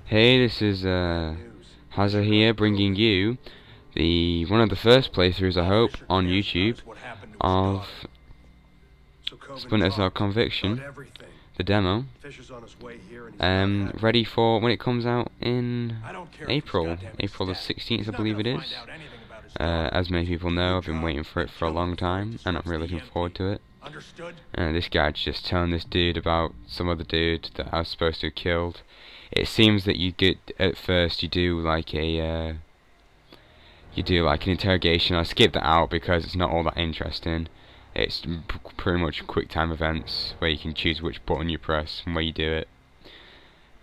Hey, this is Hazza here, bringing you one of the first playthroughs, I hope, on YouTube of Splinter Cell Conviction, the demo. Ready for when it comes out in April the 16th, I believe it is. As many people know, I've been waiting for it for a long time, and I'm really looking forward to it. This guy's just telling this dude about some other dude that I was supposed to have killed. It seems that you get at first you do like an interrogation. I skipped that out because it's not all that interesting. It's pretty much quick time events where you can choose which button you press and where you do it.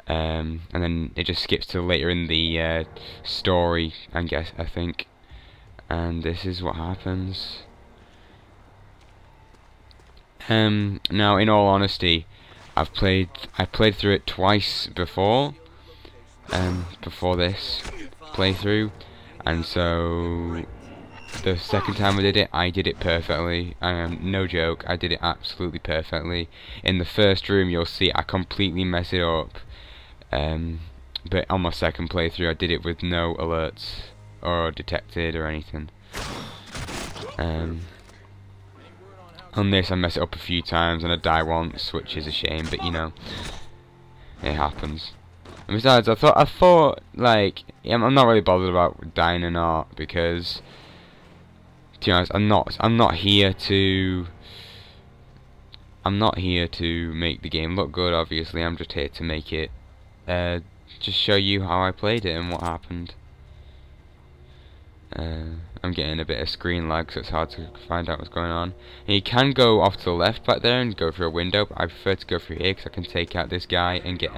And then it just skips to later in the story, I think. And this is what happens. Now, in all honesty, I played through it twice before this playthrough, and so the second time I did it perfectly. No joke, I did it absolutely perfectly. In the first room, you'll see I completely mess it up, but on my second playthrough, I did it with no alerts or detected or anything. On this, I mess it up a few times and I die once, which is a shame, but you know, it happens. And besides, I thought, like, yeah, I'm not really bothered about dying or not, because, to be honest, I'm not here to make the game look good. Obviously, I'm just here to make it, just show you how I played it and what happened. I'm getting a bit of screen lag, so it's hard to find out what's going on. And you can go off to the left back there and go through a window, but I prefer to go through here because I can take out this guy and get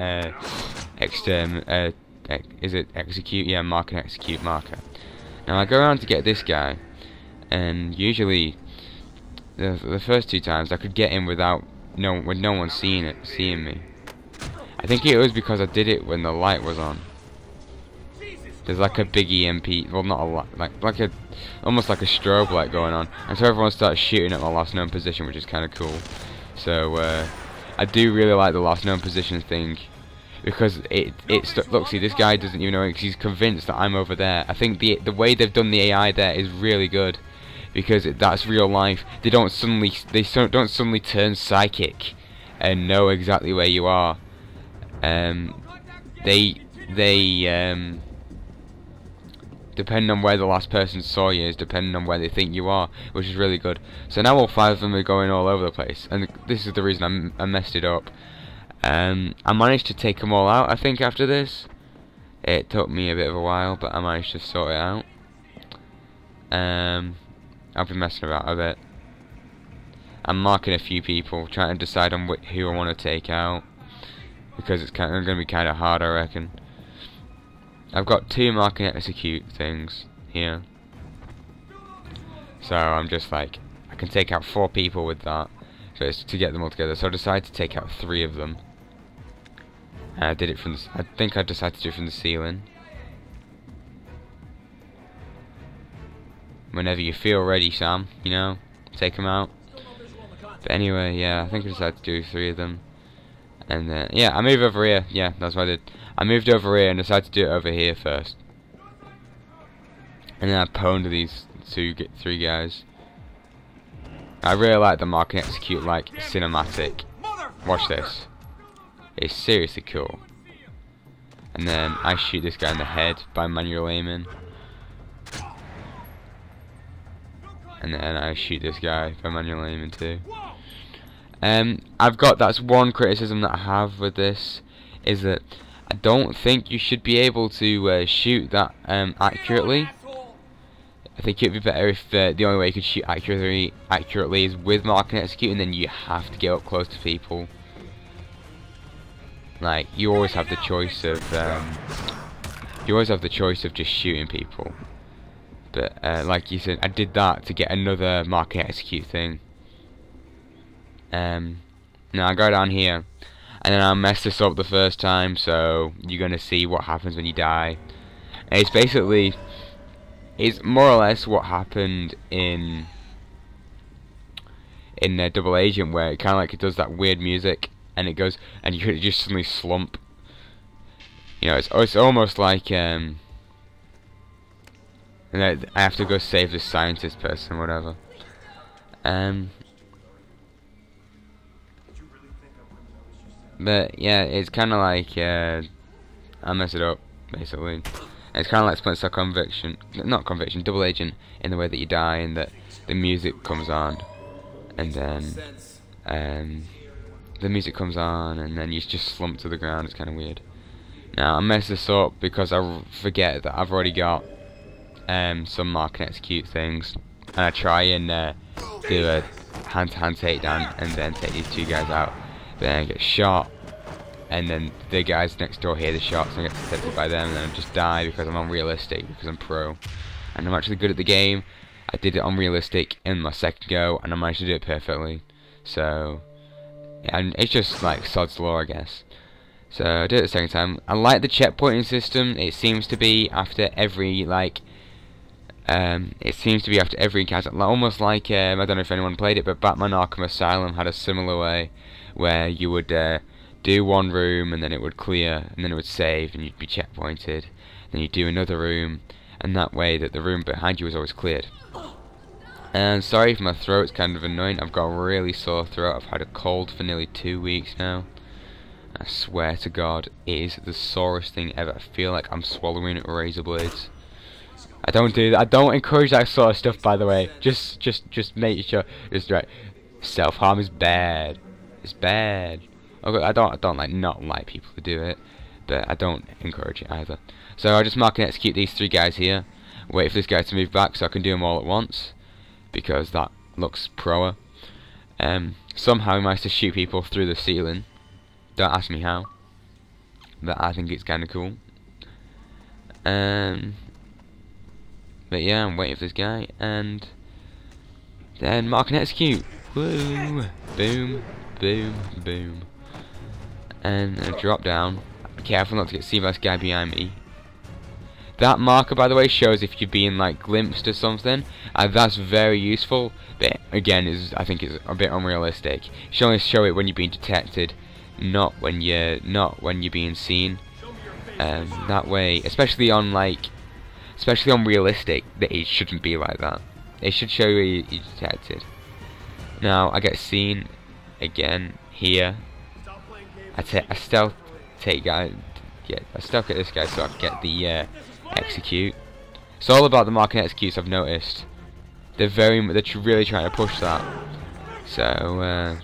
execute? Yeah, mark and execute marker. Now I go around to get this guy, and usually the first two times I could get him with no one seeing me. I think it was because I did it when the light was on. There's like a big EMP, well, not a lot, almost like a strobe light going on, and so everyone starts shooting at my last known position, which is kind of cool. So I do really like the last known position thing, because look, see, this guy doesn't even know it, 'cause he's convinced that I'm over there. I think the way they've done the AI there is really good, because that's real life. They don't suddenly turn psychic and know exactly where you are. Depending on where the last person saw you is depending on where they think you are, which is really good. So now all five of them are going all over the place, and this is the reason I messed it up. I managed to take them all out, I think, after this. It took me a bit of a while, but I managed to sort it out. I've been messing about a bit. I'm marking a few people, trying to decide on who I want to take out, because it's going to be kind of hard, I reckon. I've got 2 mark and execute things here, so I'm just like, I can take out 4 people with that, so it's to get them all together. So I decided to take out 3 of them. I did it from I think I decided to do it from the ceiling. Whenever you feel ready, Sam, you know, take them out. But anyway, yeah, I think I decided to do 3 of them. And then, yeah, I moved over here. Yeah, that's what I did. I moved over here and decided to do it over here first. And then I pwned these 3 guys. I really like the mark and execute, like, cinematic. Watch this. It's seriously cool. And then I shoot this guy in the head by manual aiming. And then I shoot this guy by manual aiming too. That's one criticism that I have with this, is that I don't think you should be able to shoot that accurately. I think it'd be better if the only way you could shoot accurately is with mark and execute, and then you have to get up close to people. Like, you always have the choice of just shooting people. But like you said, I did that to get another mark and execute thing. Now I go down here, and then I messed this up the first time, so you're gonna see what happens when you die. And it's more or less what happened in Double Agent, where it does that weird music, and it goes, and you just suddenly slump. you know, it's almost like and I have to go save this scientist person, whatever. But yeah, it's kind of like I mess it up basically. It's kind of like Splinter not conviction, double agent, in the way that you die and that the music comes on, and then the music comes on, and then you just slump to the ground. It's kind of weird. Now I mess this up because I forget that I've already got some mark and execute things, and I try and do a hand-to-hand takedown and then take these two guys out. Then I get shot, and then the guys next door hear the shots and I get detected by them, and then I just die because I'm unrealistic, because I'm pro. And I'm actually good at the game. I did it on realistic in my second go, and I managed to do it perfectly. So, yeah, and it's just like sod's law, I guess. So I did it the second time. I like the checkpointing system. It seems to be after every encounter, almost like I don't know if anyone played it, but Batman Arkham Asylum had a similar way, where you would do one room and then it would clear and then it would save and you'd be checkpointed. Then you'd do another room, and that way that the room behind you was always cleared. And sorry if my throat's kind of annoying. I've got a really sore throat. I've had a cold for nearly 2 weeks now. I swear to God, it is the sorest thing ever. I feel like I'm swallowing razor blades. I don't do that. I don't encourage that sort of stuff, by the way. Just make sure. Just right. Self-harm is bad. It's bad. Okay, I don't not like people to do it, but I don't encourage it either. So I just mark and execute these three guys here. Wait for this guy to move back so I can do them all at once, because that looks proer. Somehow I managed to shoot people through the ceiling. Don't ask me how, but I think it's kind of cool. But yeah, I'm waiting for this guy, and then mark and execute. Woo! Boom, boom, boom. And I drop down. Be careful not to get seen by this guy behind me. That marker, by the way, shows if you're being like glimpsed or something, and that's very useful. But again, I think it's a bit unrealistic. You should only show it when you're being detected, not when you're being seen. That way, especially on realistic, that it shouldn't be like that. It should show you you're detected. Now I get seen again here. I stealth take guy. Yeah, I stealth at this guy so I can get the execute. It's all about the mark and executes. I've noticed they're really trying to push that. So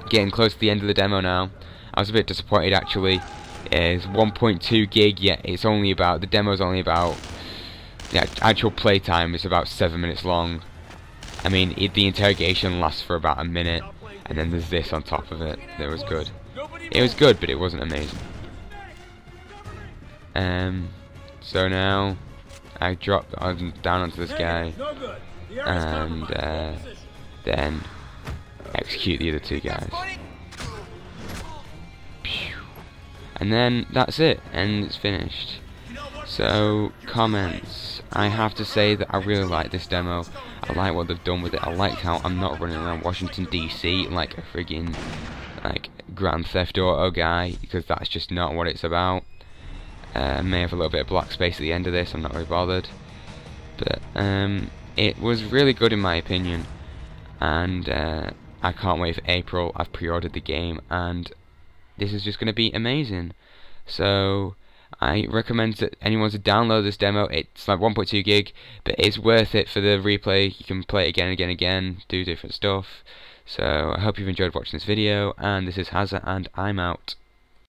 getting close to the end of the demo now. I was a bit disappointed actually. It's 1.2 gig, yet it's only about, the demo's only about, yeah, actual playtime is about 7 minutes long. I mean, the interrogation lasts for about a minute, and then there's this on top of it. That was good. It was good, but it wasn't amazing. So now I drop down onto this guy, and then execute the other two guys. And then that's it, and it's finished. So, comments. I have to say that I really like this demo. I like what they've done with it. I like how I'm not running around Washington DC like a friggin' Grand Theft Auto guy, because that's just not what it's about. I may have a little bit of black space at the end of this, I'm not really bothered. But it was really good in my opinion, and I can't wait for April. I've pre-ordered the game, and this is just going to be amazing. So I recommend that anyone to download this demo. It's like 1.2 gig, but it's worth it for the replay. You can play it again and again and again, do different stuff. So I hope you've enjoyed watching this video, and this is Hazza, and I'm out.